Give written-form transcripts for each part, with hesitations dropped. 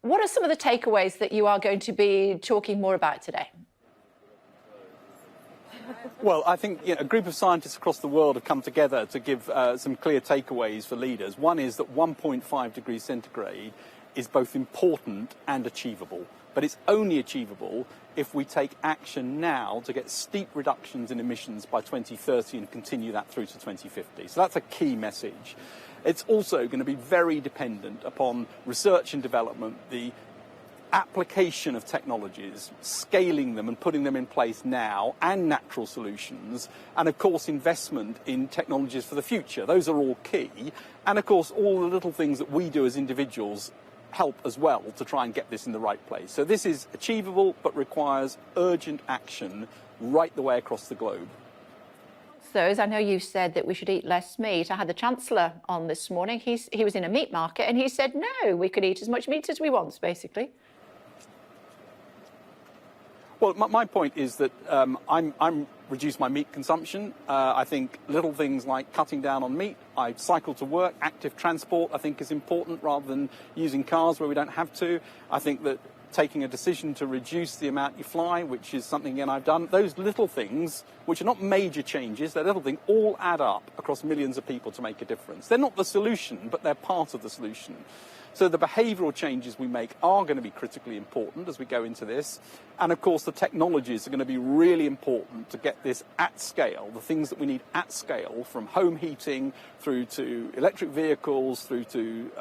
What are some of the takeaways that you are going to be talking more about today? Well, I think a group of scientists across the world have come together to give some clear takeaways for leaders. One is that 1.5 degrees centigrade is both important and achievable. But it's only achievable if we take action now to get steep reductions in emissions by 2030 and continue that through to 2050. So that's a key message. It's also going to be very dependent upon research and development, the application of technologies, scaling them and putting them in place now, and natural solutions, and of course investment in technologies for the future. Those are all key. And of course all the little things that we do as individuals help as well to try and get this in the right place. So this is achievable but requires urgent action right the way across the globe. I know you said that we should eat less meat. I had the Chancellor on this morning. He was in a meat market and he said, no, we could eat as much meat as we want, basically. Well, my point is that I'm reduced my meat consumption. I think little things like cutting down on meat. I cycle to work. Active transport, I think, is important rather than using cars where we don't have to. I think that taking a decision to reduce the amount you fly, which is something, again, I've done, those little things, which are not major changes, they're little things, all add up across millions of people to make a difference. They're not the solution, but they're part of the solution. So the behavioural changes we make are going to be critically important as we go into this. And of course, the technologies are going to be really important to get this at scale, the things that we need at scale, from home heating through to electric vehicles, through to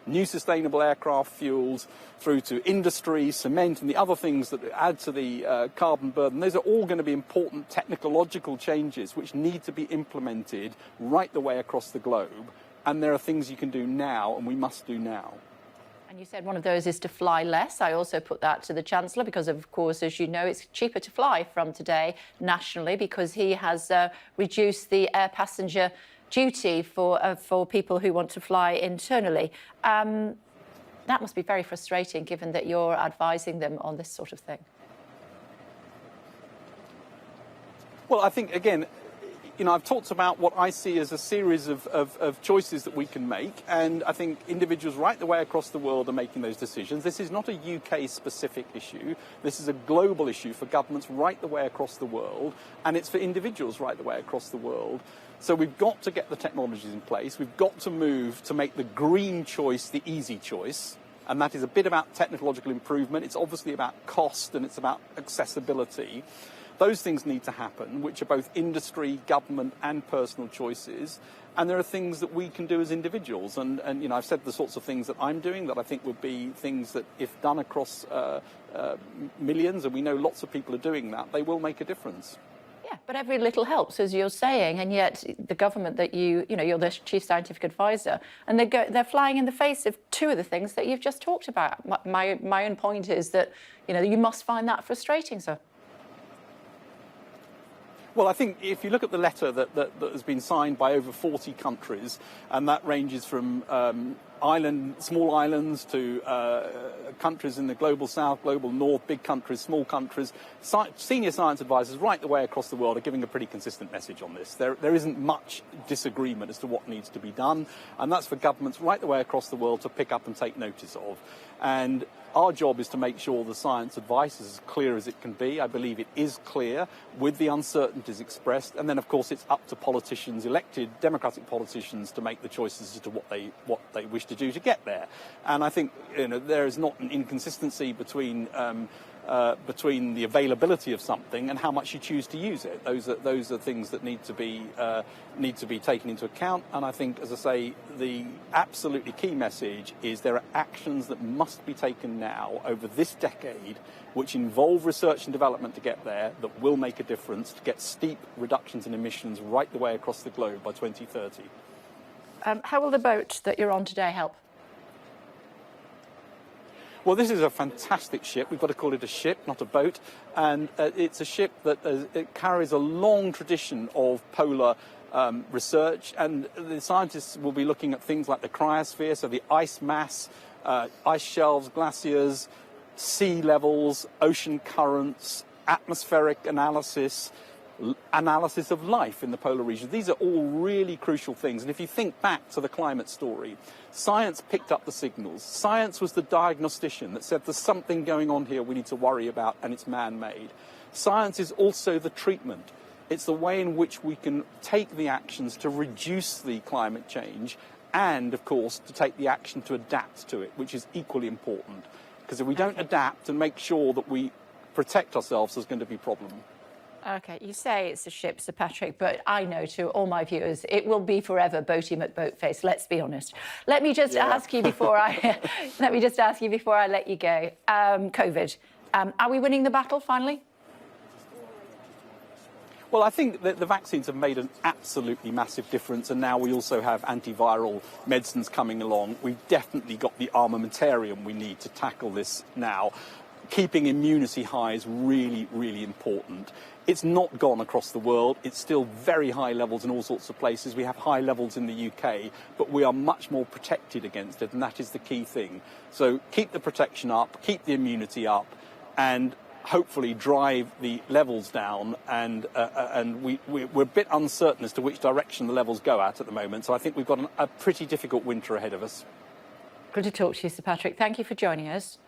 new sustainable aircraft fuels, through to industry, cement, and the other things that add to the carbon burden. Those are all going to be important technological changes which need to be implemented right the way across the globe. And there are things you can do now, and we must do now. And you said one of those is to fly less. I also put that to the Chancellor because, of course, as you know, it's cheaper to fly from today nationally because he has reduced the air passenger duty for people who want to fly internally. That must be very frustrating, given that you're advising them on this sort of thing. Well, I think, again, I've talked about what I see as a series of choices that we can make, and I think individuals right the way across the world are making those decisions. This is not a UK-specific issue. This is a global issue for governments right the way across the world, and it's for individuals right the way across the world. So we've got to get the technologies in place. We've got to move to make the green choice the easy choice, and that is a bit about technological improvement. It's obviously about cost, and it's about accessibility. Those things need to happen, which are both industry, government, and personal choices. And there are things that we can do as individuals. And I've said the sorts of things that I'm doing that I think would be things that, if done across millions, and we know lots of people are doing that, they will make a difference. Yeah, but every little helps, as you're saying, and yet the government that you're the chief scientific advisor, and they're flying in the face of two of the things that you've just talked about. My own point is that you must find that frustrating, sir. Well, I think if you look at the letter that has been signed by over 40 countries, and that ranges from small islands to countries in the global south, global north, big countries, small countries, senior science advisors right the way across the world are giving a pretty consistent message on this. There isn't much disagreement as to what needs to be done, and that's for governments right the way across the world to pick up and take notice of. And our job is to make sure the science advice is as clear as it can be. I believe it is clear, with the uncertainties expressed. And then, of course, it's up to politicians, elected democratic politicians, to make the choices as to what they wish to do to get there. And I think there is not an inconsistency between the availability of something and how much you choose to use it. Those are things that need to be taken into account. And I think, as I say, the absolutely key message is there are actions that must be taken now over this decade which involve research and development to get there, that will make a difference to get steep reductions in emissions right the way across the globe by 2030. How will the boat that you're on today help? Well, this is a fantastic ship. We've got to call it a ship, not a boat. And it's a ship that it carries a long tradition of polar research. And the scientists will be looking at things like the cryosphere, so the ice mass, ice shelves, glaciers, sea levels, ocean currents, atmospheric analysis, analysis of life in the polar region. These are all really crucial things. And if you think back to the climate story, science picked up the signals. Science was the diagnostician that said there's something going on here we need to worry about, and it's man-made. Science is also the treatment. It's the way in which we can take the actions to reduce the climate change and, of course, to take the action to adapt to it, which is equally important. Because if we don't adapt and make sure that we protect ourselves, there's going to be a problem. OK, you say it's a ship, Sir Patrick, but I know to all my viewers it will be forever Boaty McBoatface. Let's be honest. Let me just ask you before I let you go. COVID. Are we winning the battle finally? Well, I think that the vaccines have made an absolutely massive difference, and now we also have antiviral medicines coming along. We've definitely got the armamentarium we need to tackle this now. Keeping immunity high is really, really important. It's not gone across the world. It's still very high levels in all sorts of places. We have high levels in the UK, but we are much more protected against it, and that is the key thing. So keep the protection up, keep the immunity up, and hopefully drive the levels down, and we're a bit uncertain as to which direction the levels go at the moment. So I think we've got a pretty difficult winter ahead of us. Good to talk to you, Sir Patrick. Thank you for joining us.